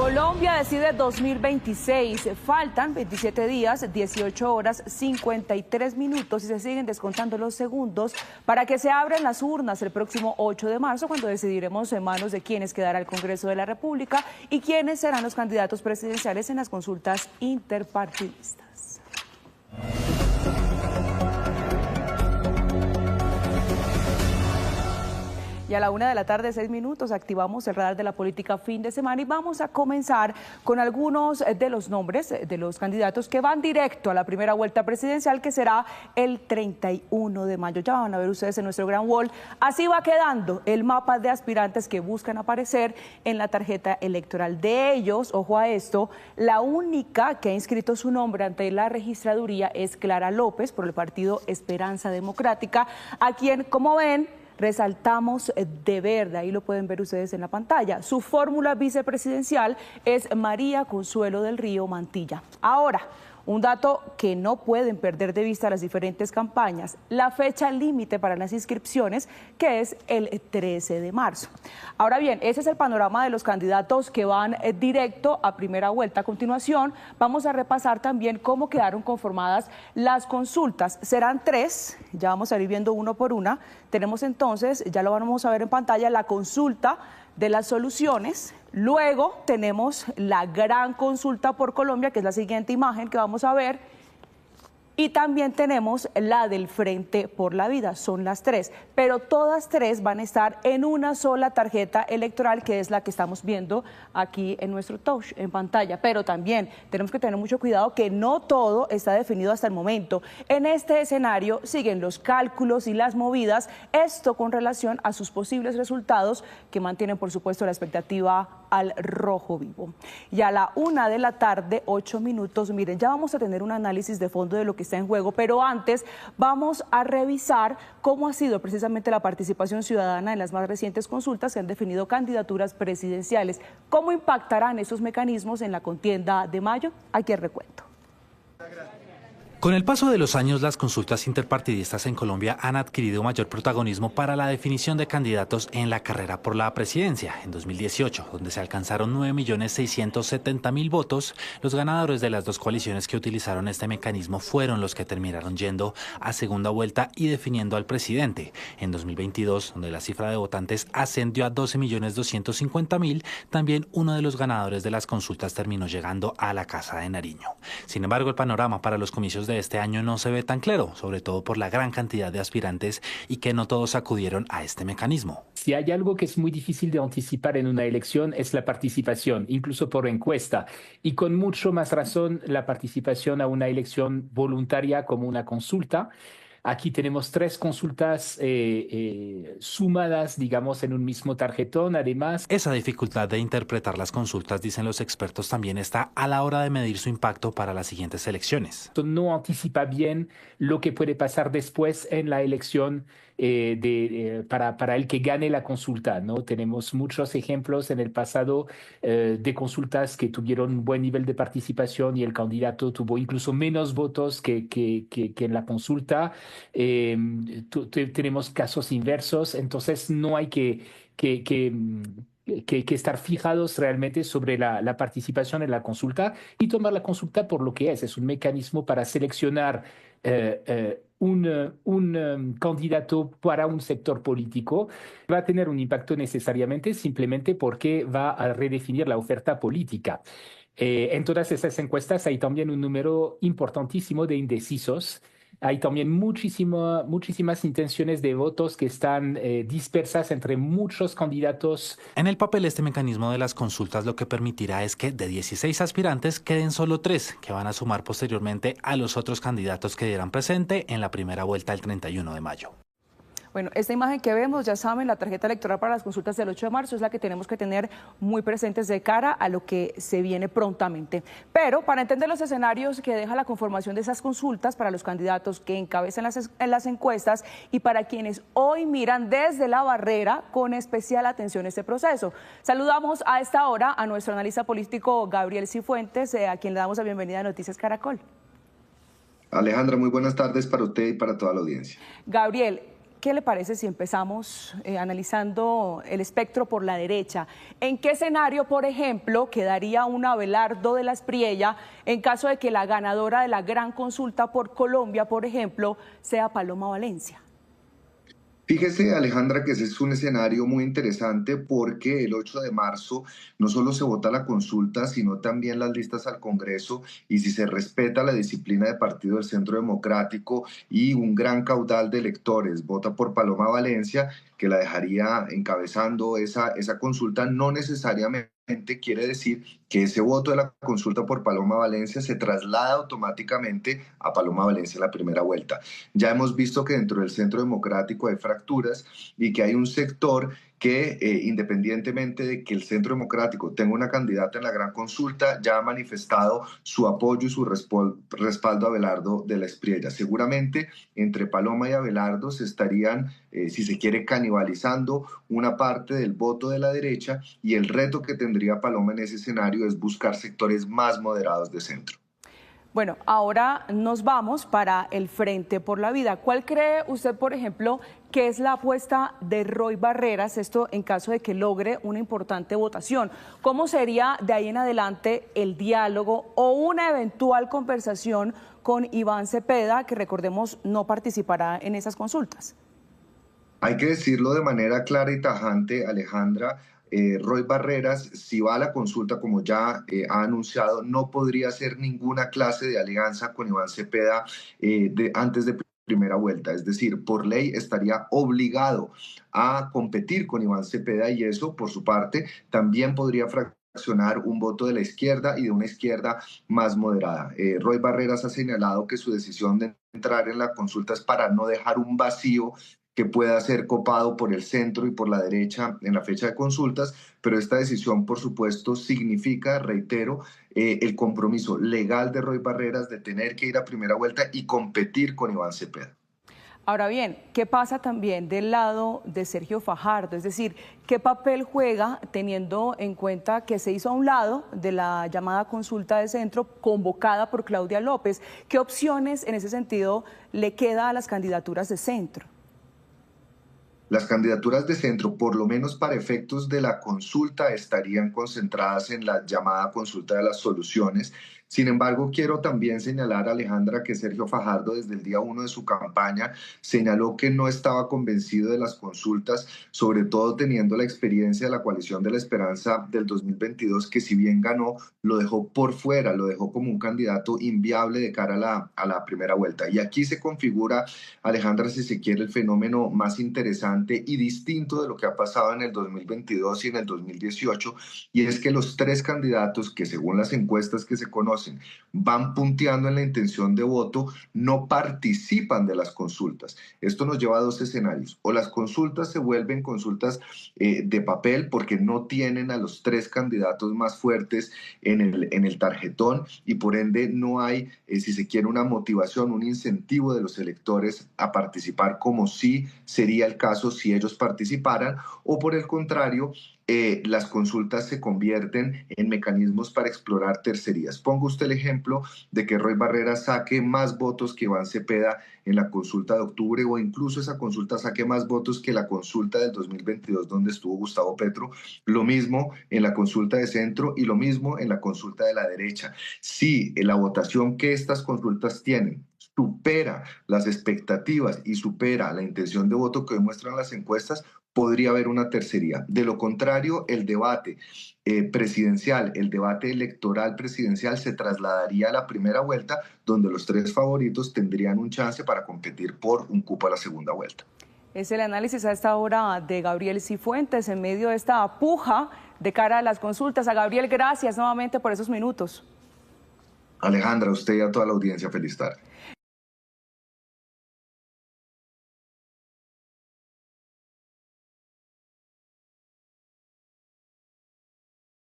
Colombia decide 2026. Faltan 27 días, 18 horas, 53 minutos y se siguen descontando los segundos para que se abran las urnas el próximo 8 de marzo, cuando decidiremos en manos de quiénes quedará el Congreso de la República y quiénes serán los candidatos presidenciales en las consultas interpartidistas. Y a la 1:06 p.m. activamos el radar de la política fin de semana y vamos a comenzar con algunos de los nombres de los candidatos que van directo a la primera vuelta presidencial, que será el 31 de mayo. Ya van a ver ustedes en nuestro gran wall. Así va quedando el mapa de aspirantes que buscan aparecer en la tarjeta electoral. De ellos, ojo a esto, la única que ha inscrito su nombre ante la registraduría es Clara López por el partido Esperanza Democrática, a quien, como ven, resaltamos de verde, ahí lo pueden ver ustedes en la pantalla. Su fórmula vicepresidencial es María Consuelo del Río Mantilla. Ahora, un dato que no pueden perder de vista las diferentes campañas, la fecha límite para las inscripciones, que es el 13 de marzo. Ahora bien, ese es el panorama de los candidatos que van directo a primera vuelta. A continuación, vamos a repasar también cómo quedaron conformadas las consultas. Serán 3, ya vamos a ir viendo uno por una. Tenemos entonces, ya lo vamos a ver en pantalla, la consulta de las soluciones. Luego tenemos la gran consulta por Colombia, que es la siguiente imagen que vamos a ver. Y también tenemos la del Frente por la Vida, son las 3, pero todas 3 van a estar en una sola tarjeta electoral, que es la que estamos viendo aquí en nuestro touch, en pantalla. Pero también tenemos que tener mucho cuidado que no todo está definido hasta el momento. En este escenario siguen los cálculos y las movidas, esto con relación a sus posibles resultados, que mantienen por supuesto la expectativa al rojo vivo. Y a la 1:08 p.m, miren, ya vamos a tener un análisis de fondo de lo que está en juego, pero antes vamos a revisar cómo ha sido precisamente la participación ciudadana en las más recientes consultas que han definido candidaturas presidenciales. ¿Cómo impactarán esos mecanismos en la contienda de mayo? Aquí el recuento. Con el paso de los años, las consultas interpartidistas en Colombia han adquirido mayor protagonismo para la definición de candidatos en la carrera por la presidencia. En 2018, donde se alcanzaron 9.670.000 votos, los ganadores de las dos coaliciones que utilizaron este mecanismo fueron los que terminaron yendo a segunda vuelta y definiendo al presidente. En 2022, donde la cifra de votantes ascendió a 12.250.000, también uno de los ganadores de las consultas terminó llegando a la Casa de Nariño. Sin embargo, el panorama para los comicios de este año no se ve tan claro, sobre todo por la gran cantidad de aspirantes y que no todos acudieron a este mecanismo. Si hay algo que es muy difícil de anticipar en una elección es la participación, incluso por encuesta, y con mucho más razón la participación a una elección voluntaria como una consulta. Aquí tenemos 3 consultas sumadas, digamos, en un mismo tarjetón. Además, esa dificultad de interpretar las consultas, dicen los expertos, también está a la hora de medir su impacto para las siguientes elecciones. No anticipa bien lo que puede pasar después en la elección para el que gane la consulta, ¿no? Tenemos muchos ejemplos en el pasado de consultas que tuvieron un buen nivel de participación y el candidato tuvo incluso menos votos que en la consulta. Tenemos casos inversos, entonces no hay que estar fijados realmente sobre la participación en la consulta y tomar la consulta por lo que es un mecanismo para seleccionar un candidato para un sector político. Va a tener un impacto necesariamente simplemente porque va a redefinir la oferta política. En todas esas encuestas hay también un número importantísimo de indecisos. Hay también muchísimas intenciones de votos que están dispersas entre muchos candidatos. En el papel, este mecanismo de las consultas lo que permitirá es que de 16 aspirantes queden solo 3, que van a sumar posteriormente a los otros candidatos que dieran presente en la primera vuelta el 31 de mayo. Bueno, esta imagen que vemos, ya saben, la tarjeta electoral para las consultas del 8 de marzo es la que tenemos que tener muy presentes de cara a lo que se viene prontamente. Pero para entender los escenarios que deja la conformación de esas consultas para los candidatos que encabezan las encuestas y para quienes hoy miran desde la barrera con especial atención este proceso. Saludamos a esta hora a nuestro analista político Gabriel Cifuentes, a quien le damos la bienvenida a Noticias Caracol. Alejandra, muy buenas tardes para usted y para toda la audiencia. Gabriel, ¿qué le parece si empezamos analizando el espectro por la derecha? ¿En qué escenario, por ejemplo, quedaría un Abelardo de la Espriella en caso de que la ganadora de la gran consulta por Colombia, por ejemplo, sea Paloma Valencia? Fíjese, Alejandra, que ese es un escenario muy interesante porque el 8 de marzo no solo se vota la consulta, sino también las listas al Congreso, y si se respeta la disciplina de partido del Centro Democrático y un gran caudal de electores vota por Paloma Valencia, que la dejaría encabezando esa consulta, no necesariamente quiere decir que ese voto de la consulta por Paloma Valencia se traslada automáticamente a Paloma Valencia en la primera vuelta. Ya hemos visto que dentro del Centro Democrático hay fracturas y que hay un sector que independientemente de que el Centro Democrático tenga una candidata en la gran consulta, ya ha manifestado su apoyo y su respaldo a Abelardo de la Espriella. Seguramente entre Paloma y Abelardo se estarían, si se quiere, canibalizando una parte del voto de la derecha, y el reto que tendría Paloma en ese escenario es buscar sectores más moderados de centro. Bueno, ahora nos vamos para el Frente por la Vida. ¿Cuál cree usted, por ejemplo, que es la apuesta de Roy Barreras, esto en caso de que logre una importante votación? ¿Cómo sería de ahí en adelante el diálogo o una eventual conversación con Iván Cepeda, que recordemos no participará en esas consultas? Hay que decirlo de manera clara y tajante, Alejandra. Roy Barreras, si va a la consulta, como ya ha anunciado, no podría hacer ninguna clase de alianza con Iván Cepeda antes de primera vuelta. Es decir, por ley estaría obligado a competir con Iván Cepeda, y eso, por su parte, también podría fraccionar un voto de la izquierda y de una izquierda más moderada. Roy Barreras ha señalado que su decisión de entrar en la consulta es para no dejar un vacío que pueda ser copado por el centro y por la derecha en la fecha de consultas, pero esta decisión, por supuesto, significa, reitero, el compromiso legal de Roy Barreras de tener que ir a primera vuelta y competir con Iván Cepeda. Ahora bien, ¿qué pasa también del lado de Sergio Fajardo? Es decir, ¿qué papel juega teniendo en cuenta que se hizo a un lado de la llamada consulta de centro convocada por Claudia López? ¿Qué opciones en ese sentido le queda a las candidaturas de centro? Las candidaturas de centro, por lo menos para efectos de la consulta, estarían concentradas en la llamada consulta de las soluciones. Sin embargo, quiero también señalar, Alejandra, que Sergio Fajardo desde el día 1 de su campaña señaló que no estaba convencido de las consultas, sobre todo teniendo la experiencia de la Coalición de la Esperanza del 2022, que si bien ganó, lo dejó por fuera, lo dejó como un candidato inviable de cara a la primera vuelta. Y aquí se configura, Alejandra, si se quiere, el fenómeno más interesante y distinto de lo que ha pasado en el 2022 y en el 2018, y es que los tres candidatos que, según las encuestas que se conocen, van punteando en la intención de voto, no participan de las consultas. Esto nos lleva a dos escenarios: o las consultas se vuelven consultas de papel porque no tienen a los tres candidatos más fuertes en el tarjetón, y por ende no hay, si se quiere, una motivación, un incentivo de los electores a participar, como sí sería el caso si ellos participaran, o por el contrario, las consultas se convierten en mecanismos para explorar tercerías. Ponga usted el ejemplo de que Roy Barreras saque más votos que Iván Cepeda en la consulta de octubre, o incluso esa consulta saque más votos que la consulta del 2022 donde estuvo Gustavo Petro, lo mismo en la consulta de centro y lo mismo en la consulta de la derecha. Si la votación que estas consultas tienen supera las expectativas y supera la intención de voto que demuestran las encuestas, podría haber una tercería. De lo contrario, el debate presidencial, el debate electoral presidencial se trasladaría a la primera vuelta, donde los tres favoritos tendrían un chance para competir por un cupo a la segunda vuelta. Es el análisis a esta hora de Gabriel Cifuentes en medio de esta puja de cara a las consultas. A Gabriel, gracias nuevamente por esos minutos. Alejandra, a usted y a toda la audiencia, feliz tarde.